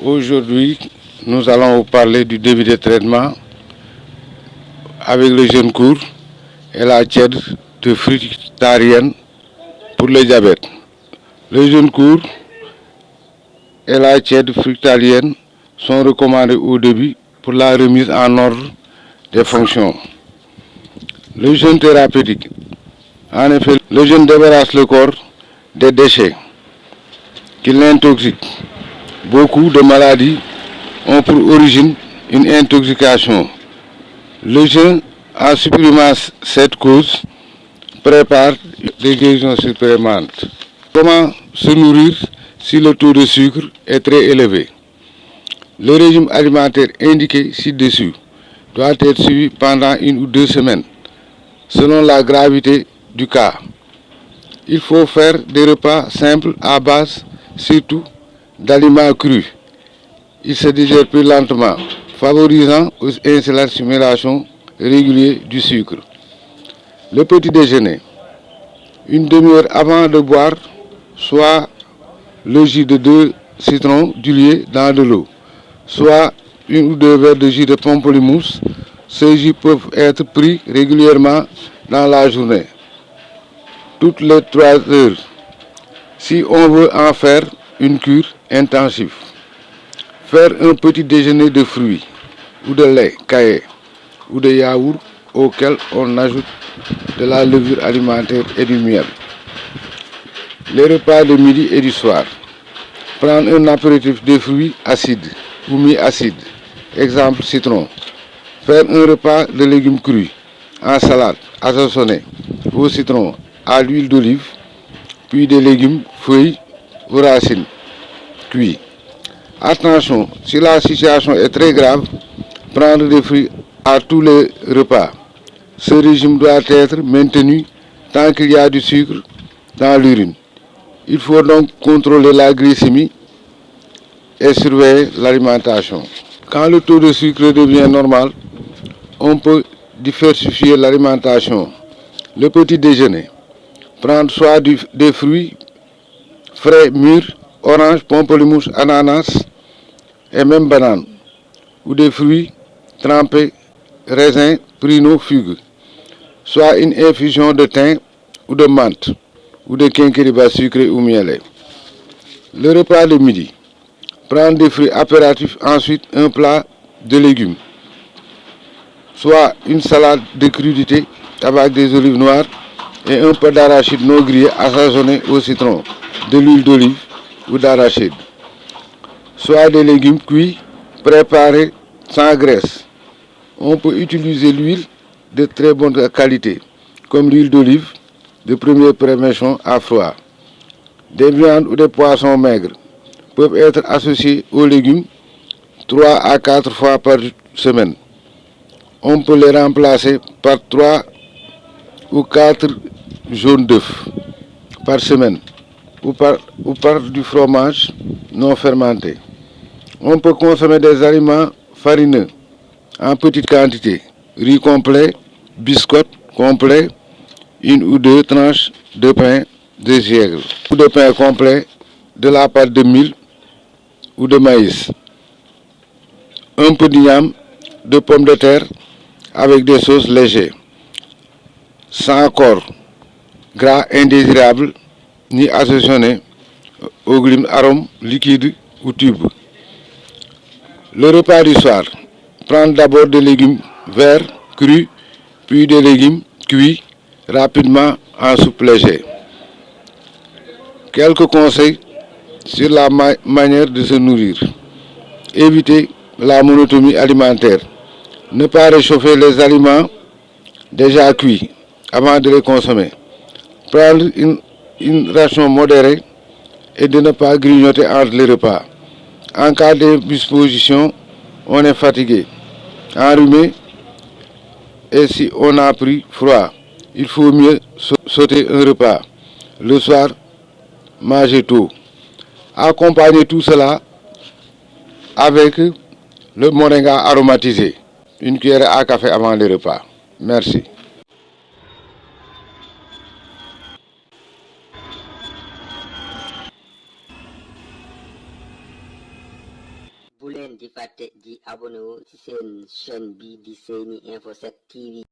Aujourd'hui, nous allons vous parler du début de traitement avec le jeûne court et la tiède de fructarienne pour le diabète. Le jeûne court et la tiède fructarienne sont recommandés au début pour la remise en ordre des fonctions. Le jeûne thérapeutique. En effet, le jeûne débarrasse le corps des déchets qui l'intoxiquent. Beaucoup de maladies ont pour origine une intoxication. Le jeûne, en supprimant cette cause, prépare des guérisons supplémentaires. Comment se nourrir si le taux de sucre est très élevé? Le régime alimentaire indiqué ci-dessus doit être suivi pendant 1 ou 2 semaines, selon la gravité du cas. Il faut faire des repas simples à base surtout d'aliments crus. Il se digère plus lentement, favorisant ainsi l'assumélation régulière du sucre. Le petit déjeuner. 1 demi-heure avant de boire, soit le jus de 2 citrons dilués dans de l'eau, soit 1 ou 2 verres de jus de pamplemousse. Ces jus peuvent être pris régulièrement dans la journée, toutes les 3 heures, si on veut en faire une cure intensive. Faire un petit déjeuner de fruits ou de lait caillé ou de yaourt auquel on ajoute de la levure alimentaire et du miel. Les repas de midi et du soir. Prendre un apéritif de fruits acides ou mi-acides, exemple citron. Faire un repas de légumes crus, en salade, assaisonné, au citron, à l'huile d'olive, puis des légumes, feuilles ou racines, cuits. Attention, si la situation est très grave, prendre des fruits à tous les repas. Ce régime doit être maintenu tant qu'il y a du sucre dans l'urine. Il faut donc contrôler la glycémie et surveiller l'alimentation. Quand le taux de sucre devient normal, on peut diversifier l'alimentation. Le petit déjeuner. Prendre soit des fruits frais mûrs, orange, pamplemousse, ananas et même banane, ou des fruits trempés, raisins, pruneaux, figues, soit une infusion de thym ou de menthe, ou de quinqueliba sucré ou mielé. Le repas de midi. Prendre des fruits apéritifs, ensuite un plat de légumes, soit une salade de crudités avec des olives noires et un peu d'arachide non grillé assaisonné au citron, de l'huile d'olive ou d'arachide, soit des légumes cuits préparés sans graisse. On peut utiliser l'huile de très bonne qualité, comme l'huile d'olive de première prémession à froid. Des viandes ou des poissons maigres peuvent être associés aux légumes 3 à 4 fois par semaine. On peut les remplacer par 3 ou 4 jaunes d'œufs par semaine ou par du fromage non fermenté. On peut consommer des aliments farineux en petite quantité, riz complet, biscottes complets, 1 ou 2 tranches de pain de seigle ou de pain complet, de la pâte de mil ou de maïs, un peu d'igname, de pommes de terre avec des sauces légères, sans corps gras indésirables ni assaisonnés aux arômes liquides ou tubes. Le repas du soir. Prendre d'abord des légumes verts, crus, puis des légumes cuits rapidement en soupe légère. Quelques conseils sur la manière de se nourrir. Éviter la monotonie alimentaire. Ne pas réchauffer les aliments déjà cuits avant de les consommer. Prendre une ration modérée et de ne pas grignoter entre les repas. En cas d'indisposition, on est fatigué, enrhumé et si on a pris froid, il faut mieux sauter un repas. Le soir, manger tôt. Accompagnez tout cela avec le moringa aromatisé. 1 cuillère à café avant le repas. Merci. bu leen di fàtte di abonné wu ci seen chaîne bi di Seyni Info 7 TV